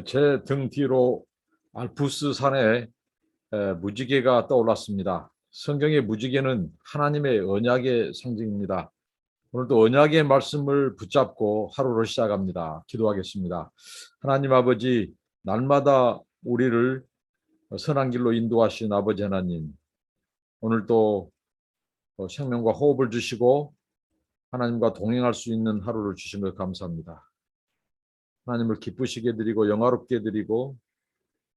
제 등 뒤로 알프스 산에 무지개가 떠올랐습니다. 성경의 무지개는 하나님의 언약의 상징입니다. 오늘도 언약의 말씀을 붙잡고 하루를 시작합니다. 기도하겠습니다. 하나님 아버지, 날마다 우리를 선한 길로 인도하신 아버지 하나님, 오늘도 생명과 호흡을 주시고 하나님과 동행할 수 있는 하루를 주신 것 감사합니다. 하나님을 기쁘시게 드리고 영화롭게 드리고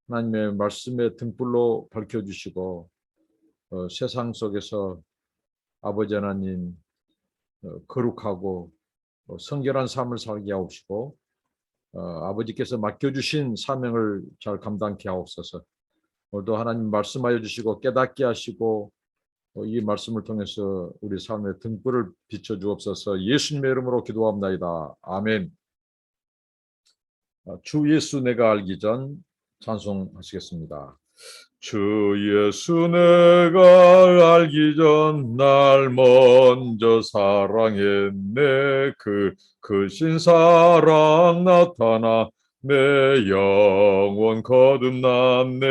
하나님의 말씀의 등불로 밝혀주시고 세상 속에서 아버지 하나님 거룩하고 성결한 삶을 살게 하옵시고 아버지께서 맡겨주신 사명을 잘 감당케 하옵소서. 오늘도 하나님 말씀하여 주시고 깨닫게 하시고 이 말씀을 통해서 우리 삶의 등불을 비춰주옵소서. 예수님의 이름으로 기도합나이다. 아멘. 주 예수 내가 알기 전 찬송하시겠습니다. 주 예수 내가 알기 전 날 먼저 사랑했네. 그 신사랑 나타나 내 영혼 거듭났네.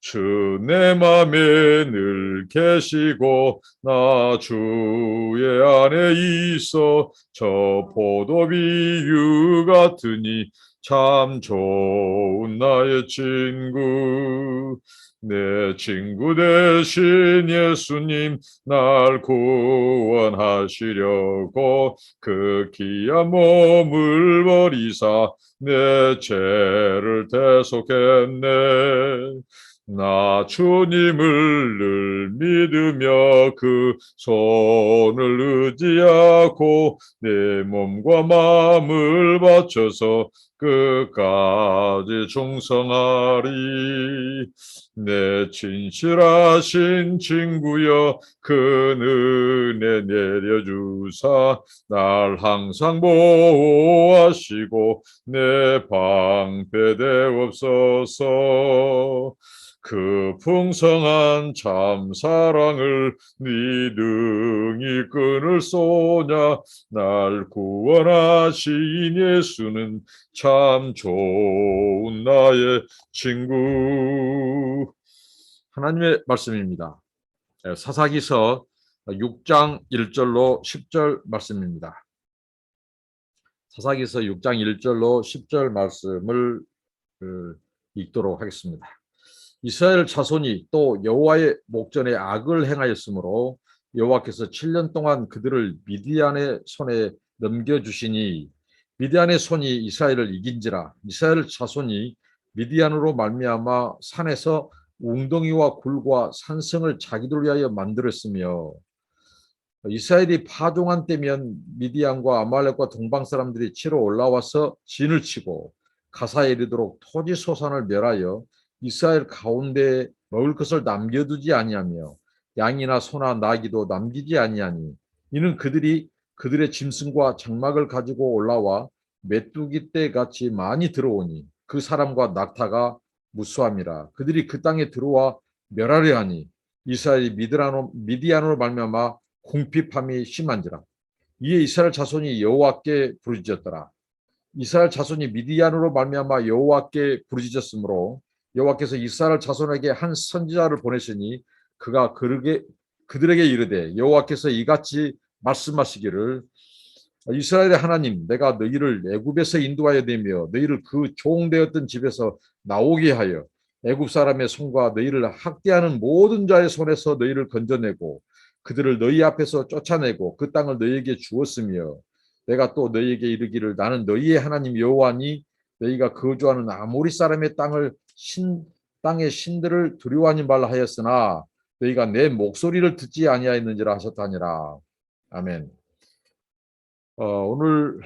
주 내 맘에 늘 계시고 나 주의 안에 있어 저 포도비유 같으니 참 좋은 나의 친구. 내 친구 되신 예수님 날 구원하시려고 그 귀한 몸을 버리사 내 죄를 대속했네. 나 주님을 늘 믿으며 그 손을 의지하고 내 몸과 마음을 바쳐서 끝까지 충성하리. 내 진실하신 친구여 큰 은혜 내려주사 날 항상 보호하시고 내 방패 되옵소서. 그 풍성한 참 사랑을 네 등이 끈을 쏘냐. 날 구원하신 예수는 참 좋은 나의 친구. 하나님의 말씀입니다. 사사기서 6장 1절로 10절 말씀입니다. 사사기서 6장 1절로 10절 말씀을 읽도록 하겠습니다. 이스라엘 자손이 또 여호와의 목전에 악을 행하였으므로 여호와께서 7년 동안 그들을 미디안의 손에 넘겨주시니 미디안의 손이 이스라엘을 이긴지라. 이스라엘 자손이 미디안으로 말미암아 산에서 웅덩이와 굴과 산성을 자기들 위하여 만들었으며 이스라엘이 파종한 때면 미디안과 아말렉과 동방 사람들이 치러 올라와서 진을 치고 가사에 이르도록 토지 소산을 멸하여 이스라엘 가운데 먹을 것을 남겨두지 아니하며 양이나 소나 나귀도 남기지 아니하니 이는 그들이 그들의 짐승과 장막을 가지고 올라와 메뚜기 떼 같이 많이 들어오니 그 사람과 낙타가 무수함이라. 그들이 그 땅에 들어와 멸하려 하니 이스라엘이 미디안으로 말미암아 궁핍함이 심한지라. 이에 이스라엘 자손이 여호와께 부르짖었더라. 이스라엘 자손이 미디안으로 말미암아 여호와께 부르짖었으므로 여호와께서 이스라엘 자손에게 한 선지자를 보내시니 그가 그들에게 이르되 여호와께서 이같이 말씀하시기를 이스라엘의 하나님 내가 너희를 애굽에서 인도하여 내며 너희를 그 종되었던 집에서 나오게 하여 애굽 사람의 손과 너희를 학대하는 모든 자의 손에서 너희를 건져내고 그들을 너희 앞에서 쫓아내고 그 땅을 너희에게 주었으며 내가 또 너희에게 이르기를 나는 너희의 하나님 여호와니 너희가 거주하는 아모리 사람의 땅의 신들을 두려워하지 말라 하였으나 너희가 내 목소리를 듣지 아니하였는지라 하셨다니라. 아멘. 오늘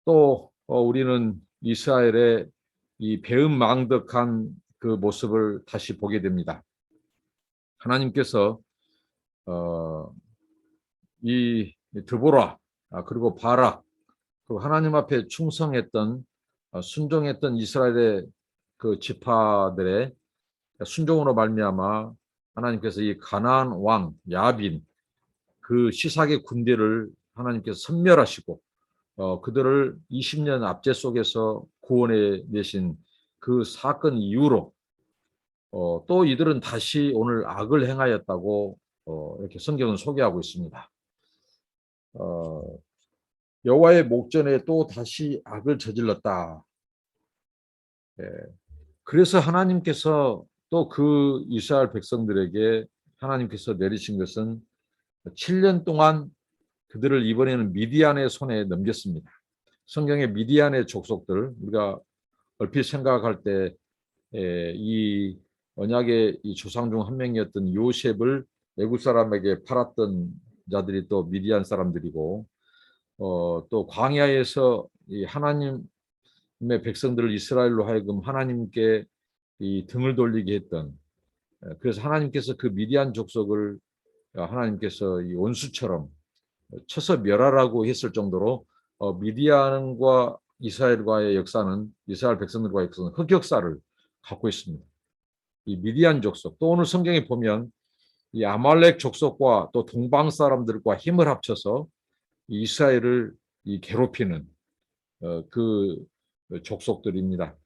또 우리는 이스라엘의 이 배은망덕한 그 모습을 다시 보게 됩니다. 하나님께서 이 드보라 그리고 바락 그리고 하나님 앞에 충성했던 순종했던 이스라엘의 그 지파들의 순종으로 말미암아 하나님께서 이 가나안 왕 야빈 그 시삭의 군대를 하나님께서 섬멸하시고 그들을 20년 압제 속에서 구원해 내신 그 사건 이후로 또 이들은 다시 오늘 악을 행하였다고 이렇게 성경은 소개하고 있습니다. 여호와의 목전에 또 다시 악을 저질렀다. 예. 그래서 하나님께서 또 그 이스라엘 백성들에게 하나님께서 내리신 것은 7년 동안 그들을 이번에는 미디안의 손에 넘겼습니다. 성경의 미디안의 족속들, 우리가 얼핏 생각할 때 이 언약의 이 조상 중 한 명이었던 요셉을 애굽 사람에게 팔았던 자들이 또 미디안 사람들이고, 또 광야에서 이 하나님의 백성들을 이스라엘로 하여금 하나님께 이 등을 돌리게 했던, 그래서 하나님께서 그 미디안 족속을 하나님께서 이 원수처럼 쳐서 멸하라고 했을 정도로 미디안과 이스라엘과의 역사는, 이스라엘 백성들과의 역사는 흑역사를 갖고 있습니다. 이 미디안 족속, 또 오늘 성경에 보면 이 아말렉 족속과 또 동방 사람들과 힘을 합쳐서 이스라엘을 괴롭히는 그 족속들입니다.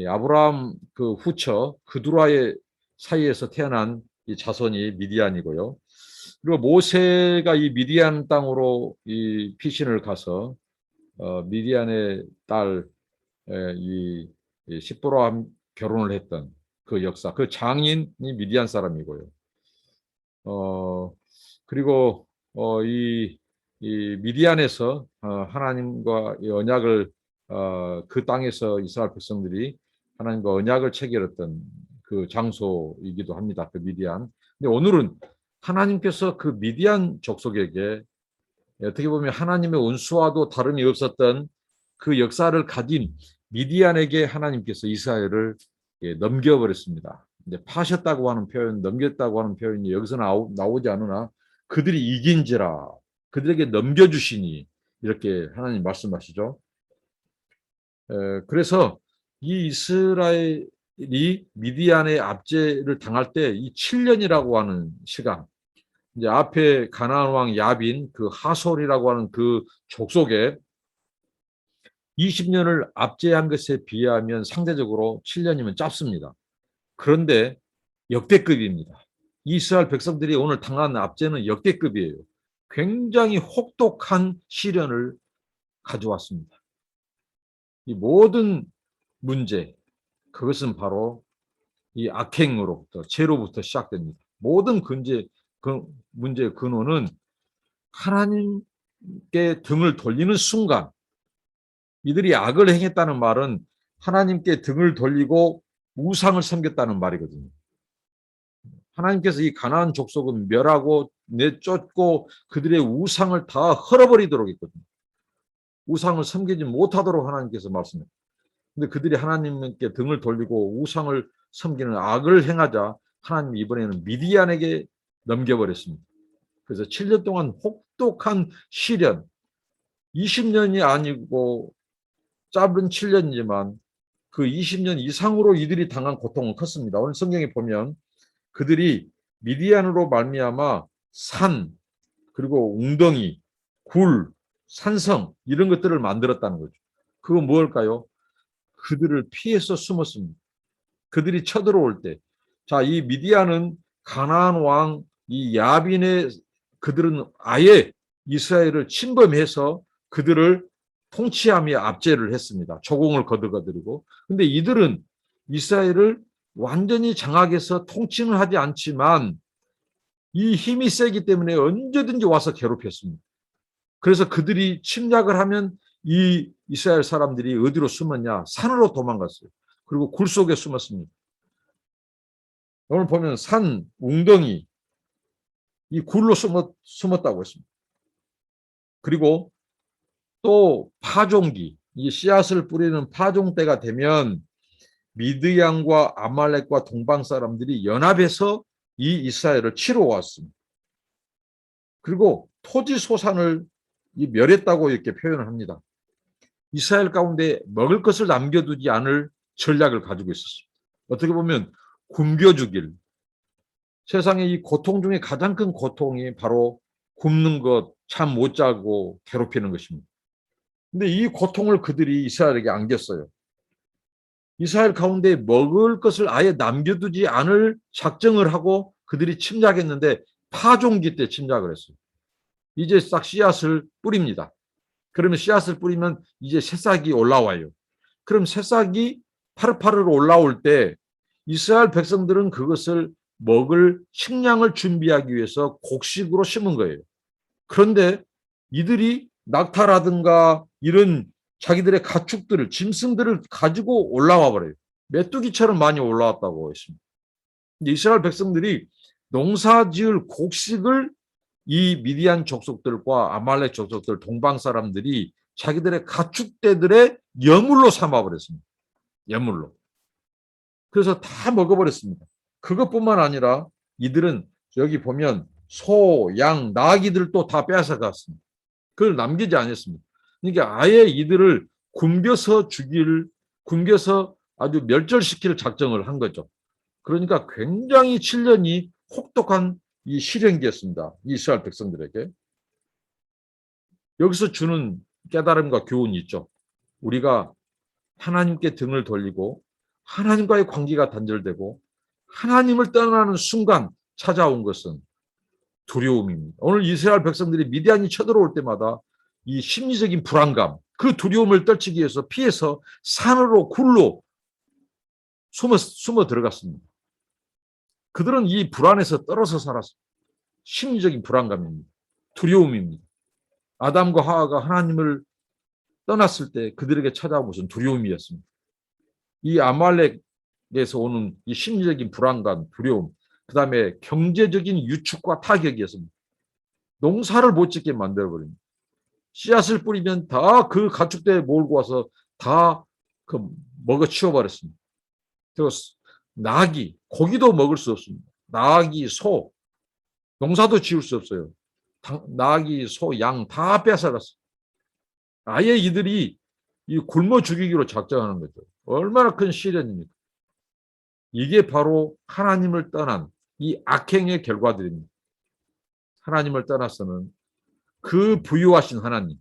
아브라함 그 후처 그두라의 사이에서 태어난 이 자손이 미디안이고요. 그리고 모세가 이 미디안 땅으로 이 피신을 가서 미디안의 딸 이 십보라와 결혼을 했던 그 역사, 그 장인이 미디안 사람이고요. 그리고 이 미디안에서 하나님과 이 언약을 그 땅에서 이스라엘 백성들이 하나님과 언약을 체결했던 그 장소이기도 합니다. 그 미디안. 근데 오늘은 하나님께서 그 미디안 족속에게 어떻게 보면 하나님의 원수와도 다름이 없었던 그 역사를 가진 미디안에게 하나님께서 이스라엘을 넘겨버렸습니다. 이제 파셨다고 하는 표현, 넘겼다고 하는 표현이 여기서 나오지 않으나 그들이 이긴지라, 그들에게 넘겨주시니, 이렇게 하나님 말씀하시죠. 그래서 이 이스라엘이 미디안의 압제를 당할 때 이 7년이라고 하는 시간, 이제 앞에 가나안 왕 야빈 그 하솔이라고 하는 그 족속에 20년을 압제한 것에 비하면 상대적으로 7년이면 짧습니다. 그런데 역대급입니다. 이스라엘 백성들이 오늘 당한 압제는 역대급이에요. 굉장히 혹독한 시련을 가져왔습니다. 이 모든 문제, 그것은 바로 이 악행으로부터, 죄로부터 시작됩니다. 모든 문제의 근원은 하나님께 등을 돌리는 순간, 이들이 악을 행했다는 말은 하나님께 등을 돌리고 우상을 섬겼다는 말이거든요. 하나님께서 이 가나안 족속은 멸하고 내쫓고 그들의 우상을 다 헐어버리도록 했거든요. 우상을 섬기지 못하도록 하나님께서 말씀해요. 근데 그들이 하나님께 등을 돌리고 우상을 섬기는 악을 행하자 하나님이 이번에는 미디안에게 넘겨버렸습니다. 그래서 7년 동안 혹독한 시련, 20년이 아니고 짧은 7년이지만 그 20년 이상으로 이들이 당한 고통은 컸습니다. 오늘 성경에 보면 그들이 미디안으로 말미암아 산, 그리고 웅덩이, 굴, 산성 이런 것들을 만들었다는 거죠. 그건 뭘까요? 그들을 피해서 숨었습니다. 그들이 쳐들어올 때, 자, 이 미디안은 가나안 왕 이 야빈의, 그들은 아예 이스라엘을 침범해서 그들을 통치하며 압제를 했습니다. 조공을 거두어들이고. 근데 이들은 이스라엘을 완전히 장악해서 통치는 하지 않지만 이 힘이 세기 때문에 언제든지 와서 괴롭혔습니다. 그래서 그들이 침략을 하면 이 이스라엘 사람들이 어디로 숨었냐? 산으로 도망갔어요. 그리고 굴 속에 숨었습니다. 오늘 보면 산, 웅덩이, 이 굴로 숨었다고 했습니다. 그리고 또 파종기, 이 씨앗을 뿌리는 파종 때가 되면 미드양과 아말렉과 동방 사람들이 연합해서 이 이스라엘을 치러 왔습니다. 그리고 토지 소산을 멸했다고 이렇게 표현을 합니다. 이스라엘 가운데 먹을 것을 남겨두지 않을 전략을 가지고 있었습니다. 어떻게 보면 굶겨 죽일, 세상의 이 고통 중에 가장 큰 고통이 바로 굶는 것, 잠 못 자고 괴롭히는 것입니다. 근데 이 고통을 그들이 이스라엘에게 안겼어요. 이스라엘 가운데 먹을 것을 아예 남겨두지 않을 작정을 하고 그들이 침략했는데 파종기 때 침략을 했어요. 이제 싹 씨앗을 뿌립니다. 그러면 씨앗을 뿌리면 이제 새싹이 올라와요. 그럼 새싹이 파릇파릇 올라올 때 이스라엘 백성들은 그것을 먹을 식량을 준비하기 위해서 곡식으로 심은 거예요. 그런데 이들이 낙타라든가 이런 자기들의 가축들을, 짐승들을 가지고 올라와 버려요. 메뚜기처럼 많이 올라왔다고 했습니다. 이스라엘 백성들이 농사 지을 곡식을 이 미디안 족속들과 아말렉 족속들, 동방 사람들이 자기들의 가축대들의 예물로 삼아버렸습니다. 예물로. 그래서 다 먹어버렸습니다. 그것뿐만 아니라 이들은 여기 보면 소, 양, 나귀들도 다 빼앗아갔습니다. 그걸 남기지 않았습니다. 그러니까 아예 이들을 굶겨서 아주 멸절시킬 작정을 한 거죠. 그러니까 굉장히 7년이 혹독한 이 시련기였습니다. 이스라엘 백성들에게. 여기서 주는 깨달음과 교훈이 있죠. 우리가 하나님께 등을 돌리고 하나님과의 관계가 단절되고 하나님을 떠나는 순간 찾아온 것은 두려움입니다. 오늘 이스라엘 백성들이 미디안이 쳐들어올 때마다 이 심리적인 불안감, 그 두려움을 떨치기 위해서 피해서 산으로 굴로 숨어 들어갔습니다. 그들은 이 불안에서 떨어져 살았습니다. 심리적인 불안감입니다. 두려움입니다. 아담과 하와가 하나님을 떠났을 때 그들에게 찾아온 것은 두려움이었습니다. 이 아말렉에서 오는 이 심리적인 불안감, 두려움, 그 다음에 경제적인 유축과 타격이었습니다. 농사를 못 짓게 만들어버립니다. 씨앗을 뿌리면 다 그 가축대에 몰고 와서 다 그 먹어 치워버렸습니다. 그리고 나귀, 고기도 먹을 수 없습니다. 나귀, 소, 농사도 지을 수 없어요. 나귀, 소, 양 다 뺏어갔어요. 아예 이들이 이 굶어 죽이기로 작정하는 거죠. 얼마나 큰 시련입니까? 이게 바로 하나님을 떠난 이 악행의 결과들입니다. 하나님을 떠나서는 그 부유하신 하나님,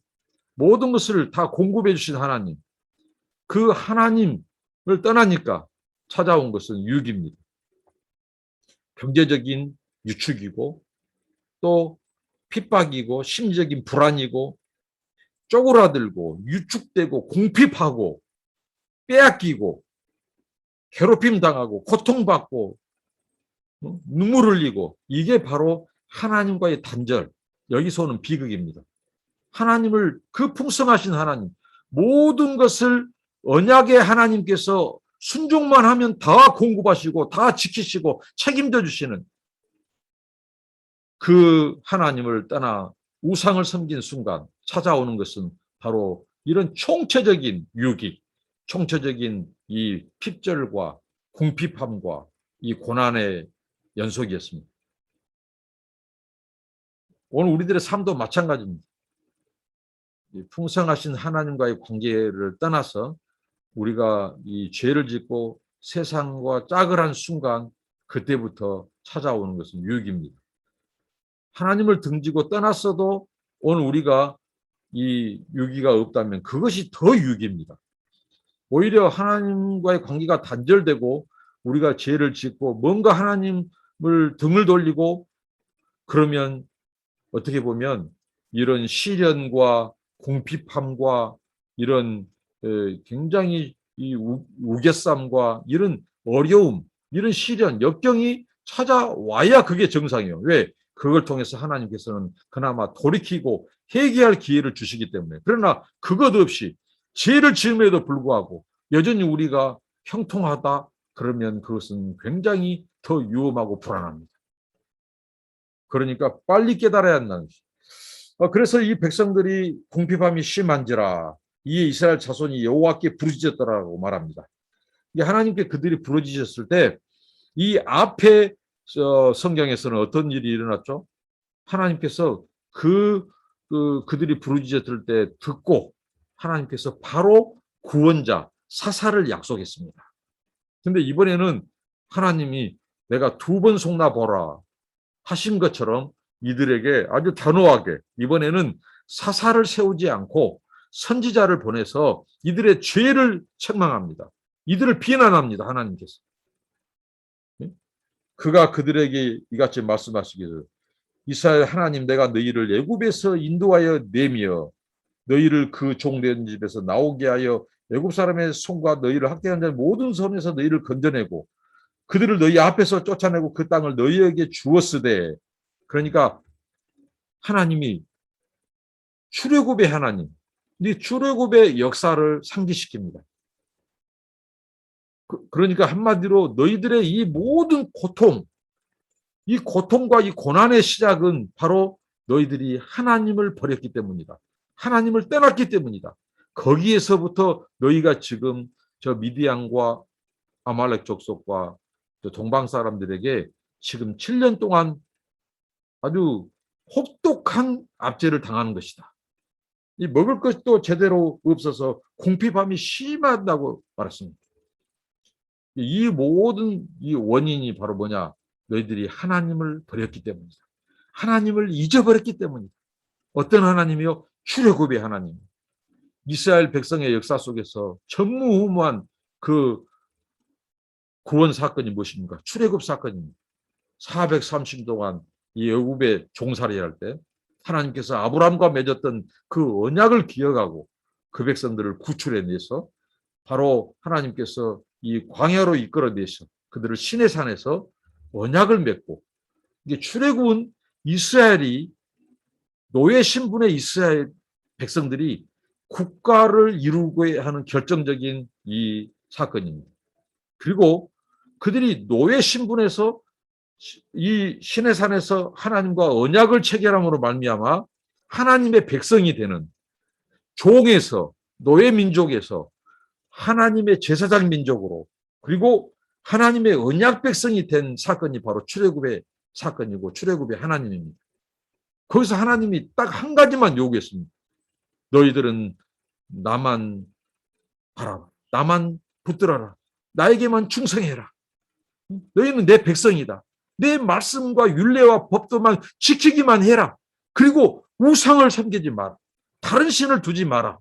모든 것을 다 공급해 주신 하나님, 그 하나님을 떠나니까 찾아온 것은 유익입니다. 경제적인 유축이고 또 핍박이고 심리적인 불안이고 쪼그라들고 유축되고 궁핍하고 빼앗기고 괴롭힘 당하고 고통받고 눈물 흘리고 이게 바로 하나님과의 단절, 여기서 오는 비극입니다. 하나님을 그 풍성하신 하나님, 모든 것을 언약의 하나님께서 순종만 하면 다 공급하시고 다 지키시고 책임져 주시는 그 하나님을 떠나 우상을 섬긴 순간 찾아오는 것은 바로 이런 총체적인 유기, 총체적인 이 핍절과 궁핍함과 이 고난의 연속이었습니다. 오늘 우리들의 삶도 마찬가지입니다. 풍성하신 하나님과의 관계를 떠나서 우리가 이 죄를 짓고 세상과 짝을 한 순간 그때부터 찾아오는 것은 유익입니다. 하나님을 등지고 떠났어도 오늘 우리가 이 유기가 없다면 그것이 더 유익입니다. 오히려 하나님과의 관계가 단절되고 우리가 죄를 짓고 뭔가 하나님을 등을 돌리고 그러면 어떻게 보면 이런 시련과 궁핍함과 이런 굉장히 이 우겨쌈과 이런 어려움, 이런 시련, 역경이 찾아와야 그게 정상이에요. 왜? 그걸 통해서 하나님께서는 그나마 돌이키고 회개할 기회를 주시기 때문에. 그러나 그것 없이 죄를 지음에도 불구하고 여전히 우리가 형통하다 그러면 그것은 굉장히 더 위험하고 불안합니다. 그러니까 빨리 깨달아야 한다는 것이. 그래서 이 백성들이 궁핍함이 심한지라 이에 이스라엘 자손이 여호와께 부르짖었더라고 말합니다. 하나님께 그들이 부르짖었을 때 이 앞에 성경에서는 어떤 일이 일어났죠? 하나님께서 그들이 부르짖었을 때 듣고 하나님께서 바로 구원자 사사를 약속했습니다. 근데 이번에는 하나님이 내가 2번 속나 보라 하신 것처럼 이들에게 아주 단호하게 이번에는 사사를 세우지 않고 선지자를 보내서 이들의 죄를 책망합니다. 이들을 비난합니다. 하나님께서. 그가 그들에게 이같이 말씀하시기를 이스라엘 하나님 내가 너희를 애굽에서 인도하여 내며 너희를 그 종된 집에서 나오게 하여 애굽 사람의 손과 너희를 학대한 자의 모든 손에서 너희를 건져내고 그들을 너희 앞에서 쫓아내고 그 땅을 너희에게 주었으되 그러니까 하나님이 출애굽의 하나님, 이 출애굽의 역사를 상기시킵니다. 그러니까 한마디로 너희들의 이 모든 고통, 이 고통과 이 고난의 시작은 바로 너희들이 하나님을 버렸기 때문이다. 하나님을 떠났기 때문이다. 거기에서부터 너희가 지금 저 미디안과 아말렉 족속과 동방 사람들에게 지금 7년 동안 아주 혹독한 압제를 당하는 것이다. 이 먹을 것도 제대로 없어서 궁핍함이 심하다고 말했습니다. 이 모든 이 원인이 바로 뭐냐? 너희들이 하나님을 버렸기 때문이다. 하나님을 잊어버렸기 때문이다. 어떤 하나님이요? 출애굽의 하나님. 이스라엘 백성의 역사 속에서 전무후무한 그 구원 사건이 무엇입니까? 출애굽 사건입니다. 430년 동안 이 애굽에 종살이 할 때 하나님께서 아브라함과 맺었던 그 언약을 기억하고 그 백성들을 구출해내서 바로 하나님께서 이 광야로 이끌어내서 그들을 시내 산에서 언약을 맺고 이게 출애굽은 이스라엘이 노예 신분의 이스라엘 백성들이 국가를 이루고 하는 결정적인 이 사건입니다. 그리고 그들이 노예 신분에서 이 시내산에서 하나님과 언약을 체결함으로 말미암아 하나님의 백성이 되는 종에서 노예 민족에서 하나님의 제사장 민족으로 그리고 하나님의 언약 백성이 된 사건이 바로 출애굽의 사건이고 출애굽의 하나님입니다. 거기서 하나님이 딱 한 가지만 요구했습니다. 너희들은 나만 바라봐. 나만 붙들어라. 나에게만 충성해라. 너희는 내 백성이다. 내 말씀과 율례와 법도만 지키기만 해라. 그리고 우상을 섬기지 마라. 다른 신을 두지 마라.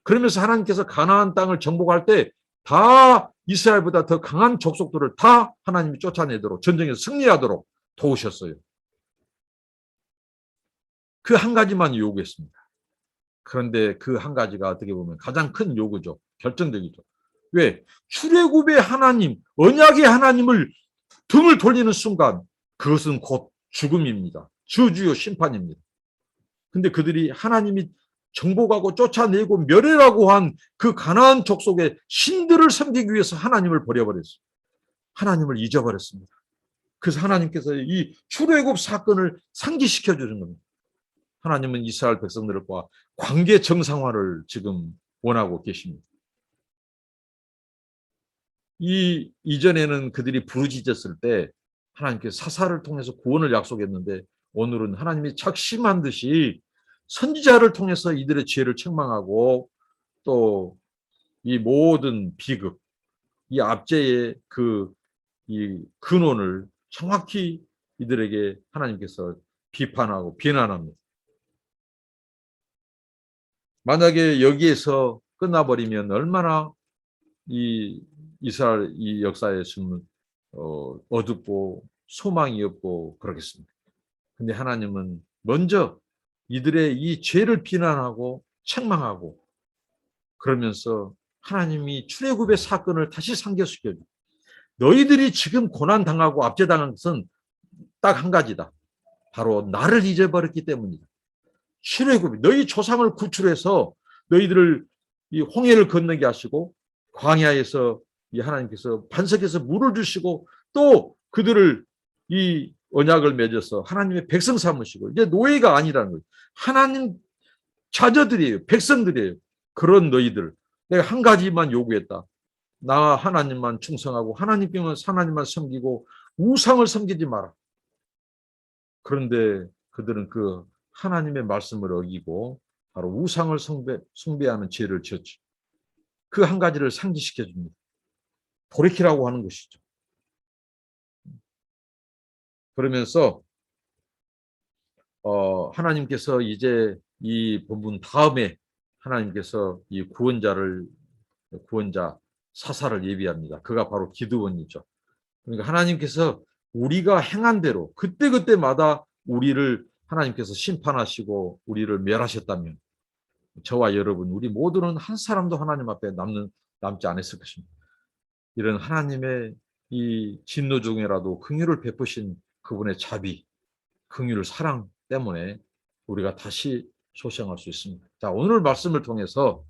그러면서 하나님께서 가나안 땅을 정복할 때 다 이스라엘보다 더 강한 족속들을 다 하나님이 쫓아내도록 전쟁에서 승리하도록 도우셨어요. 그 한 가지만 요구했습니다. 그런데 그 한 가지가 어떻게 보면 가장 큰 요구죠. 결정적이죠. 왜? 출애굽의 하나님, 언약의 하나님을 등을 돌리는 순간 그것은 곧 죽음입니다. 저주요 심판입니다. 근데 그들이 하나님이 정복하고 쫓아내고 멸해라고 한 그 가나안 족속의 신들을 섬기기 위해서 하나님을 버려버렸어요. 하나님을 잊어버렸습니다. 그래서 하나님께서 이 출애굽 사건을 상기시켜 주는 겁니다. 하나님은 이스라엘 백성들과 관계 정상화를 지금 원하고 계십니다. 이 이전에는 그들이 부르짖었을 때 하나님께서 사사를 통해서 구원을 약속했는데 오늘은 하나님이 작심한 듯이 선지자를 통해서 이들의 죄를 책망하고 또 이 모든 비극, 이 압제의 이 근원을 정확히 이들에게 하나님께서 비판하고 비난합니다. 만약에 여기에서 끝나버리면 얼마나 이 이스라엘 이 역사에서는 어둡고 소망이 없고 그러겠습니다. 근데 하나님은 먼저 이들의 이 죄를 비난하고 책망하고 그러면서 하나님이 출애굽의 사건을 다시 상기시켜줘. 너희들이 지금 고난 당하고 압제당한 것은 딱 한 가지다. 바로 나를 잊어버렸기 때문이다. 출애굽이 너희 조상을 구출해서 너희들을 이 홍해를 건너게 하시고 광야에서 이 하나님께서 반석에서 물을 주시고 또 그들을 이 언약을 맺어서 하나님의 백성 삼으시고 이제 노예가 아니라는 거예요. 하나님 자녀들이에요. 백성들이에요. 그런 너희들 내가 한 가지만 요구했다. 나 하나님만 충성하고 하나님만 섬기고 우상을 섬기지 마라. 그런데 그들은 그 하나님의 말씀을 어기고 바로 우상을 숭배하는 죄를 지었죠. 그 한 가지를 상기시켜 줍니다. 돌이키라고 하는 것이죠. 그러면서 하나님께서 이제 이 본문 다음에 하나님께서 이 구원자 사사를 예비합니다. 그가 바로 기드온이죠. 그러니까 하나님께서 우리가 행한 대로 그때그때마다 우리를 하나님께서 심판하시고 우리를 멸하셨다면 저와 여러분 우리 모두는 한 사람도 하나님 앞에 남지 않았을 것입니다. 이런 하나님의 이 진노 중에라도 긍휼을 베푸신 그분의 자비, 긍휼 사랑 때문에 우리가 다시 소생할 수 있습니다. 자, 오늘 말씀을 통해서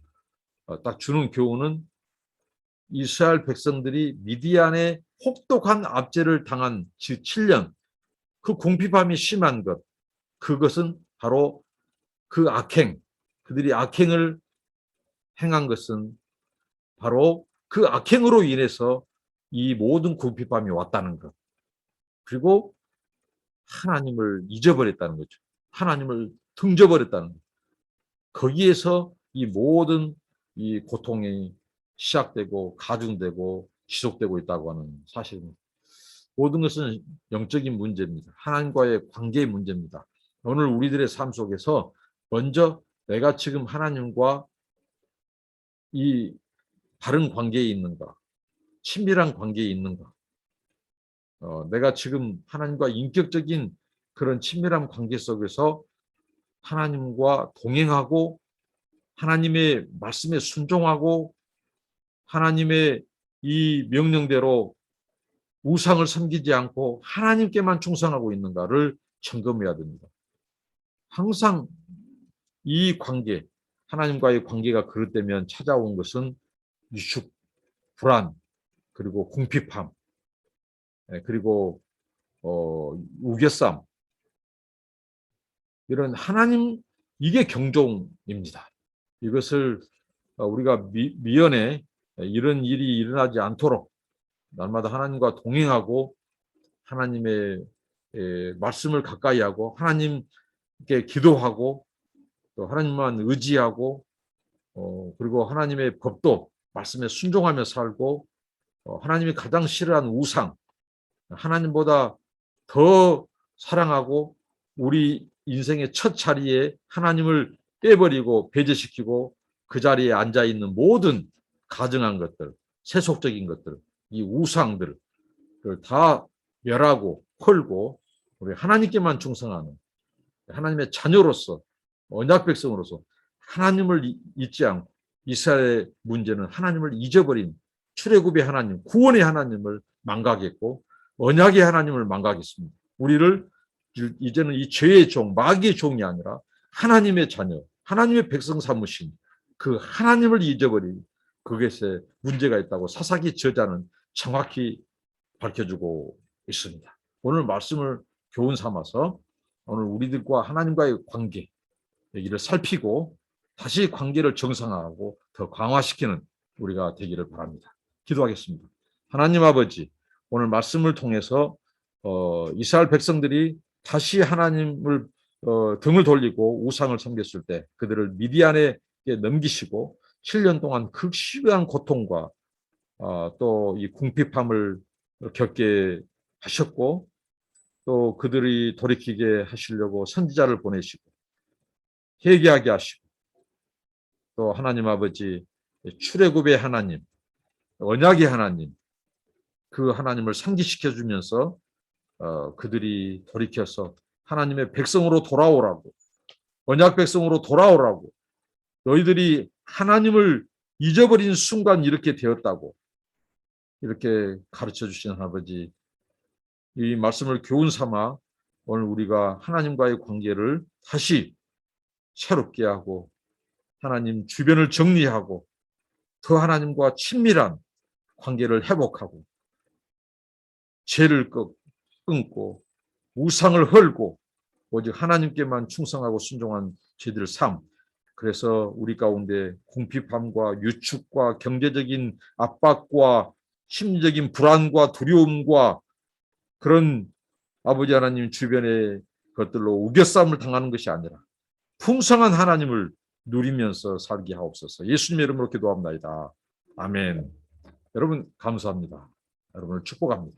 딱 주는 교훈은 이스라엘 백성들이 미디안의 혹독한 압제를 당한 7년, 그 궁핍함이 심한 것, 그것은 바로 그 그들이 악행을 행한 것은 바로 그 악행으로 인해서 이 모든 궁핍함이 왔다는 것. 그리고 하나님을 잊어버렸다는 거죠. 하나님을 등져버렸다는 것. 거기에서 이 모든 이 고통이 시작되고 가중되고 지속되고 있다고 하는 사실입니다. 모든 것은 영적인 문제입니다. 하나님과의 관계의 문제입니다. 오늘 우리들의 삶 속에서 먼저 내가 지금 하나님과 이 바른 관계에 있는가, 친밀한 관계에 있는가, 내가 지금 하나님과 인격적인 그런 친밀한 관계 속에서 하나님과 동행하고 하나님의 말씀에 순종하고 하나님의 이 명령대로 우상을 섬기지 않고 하나님께만 충성하고 있는가를 점검해야 됩니다. 항상 이 관계, 하나님과의 관계가 그릇되면 찾아온 것은 위축, 불안, 그리고 궁핍함, 그리고 우겨쌈, 이런 하나님, 이게 경종입니다. 이것을 우리가 미연에 이런 일이 일어나지 않도록 날마다 하나님과 동행하고 하나님의 말씀을 가까이 하고 하나님께 기도하고 또 하나님만 의지하고 그리고 하나님의 법도 말씀에 순종하며 살고 하나님이 가장 싫어하는 우상, 하나님보다 더 사랑하고 우리 인생의 첫 자리에 하나님을 빼버리고 배제시키고 그 자리에 앉아있는 모든 가증한 것들, 세속적인 것들, 이 우상들을 다 멸하고 헐고 우리 하나님께만 충성하는 하나님의 자녀로서 언약 백성으로서 하나님을 잊지 않고 이스라엘의 문제는 하나님을 잊어버린 출애굽의 하나님, 구원의 하나님을 망각했고 언약의 하나님을 망각했습니다. 우리를 이제는 이 죄의 종, 마귀의 종이 아니라 하나님의 자녀, 하나님의 백성 삼으신 그 하나님을 잊어버린 그것에 문제가 있다고 사사기 저자는 정확히 밝혀주고 있습니다. 오늘 말씀을 교훈 삼아서 오늘 우리들과 하나님과의 관계 여기를 살피고 다시 관계를 정상화하고 더 강화시키는 우리가 되기를 바랍니다. 기도하겠습니다. 하나님 아버지, 오늘 말씀을 통해서 이스라엘 백성들이 다시 하나님을 등을 돌리고 우상을 섬겼을 때 그들을 미디안에 넘기시고 7년 동안 극심한 고통과 또 이 궁핍함을 겪게 하셨고 또 그들이 돌이키게 하시려고 선지자를 보내시고 회개하게 하시고 또 하나님 아버지 출애굽의 하나님, 언약의 하나님, 그 하나님을 상기시켜 주면서 그들이 돌이켜서 하나님의 백성으로 돌아오라고, 언약 백성으로 돌아오라고, 너희들이 하나님을 잊어버린 순간 이렇게 되었다고 이렇게 가르쳐 주신 아버지, 이 말씀을 교훈 삼아 오늘 우리가 하나님과의 관계를 다시 새롭게 하고 하나님 주변을 정리하고 더 하나님과 친밀한 관계를 회복하고 죄를 끊고 우상을 헐고 오직 하나님께만 충성하고 순종한 죄들 삶. 그래서 우리 가운데 궁핍함과 유축과 경제적인 압박과 심리적인 불안과 두려움과 그런 아버지 하나님 주변의 것들로 우겨싸움을 당하는 것이 아니라 풍성한 하나님을 누리면서 살게 하옵소서. 예수님의 이름으로 기도합니다. 아멘. 여러분 감사합니다. 여러분을 축복합니다.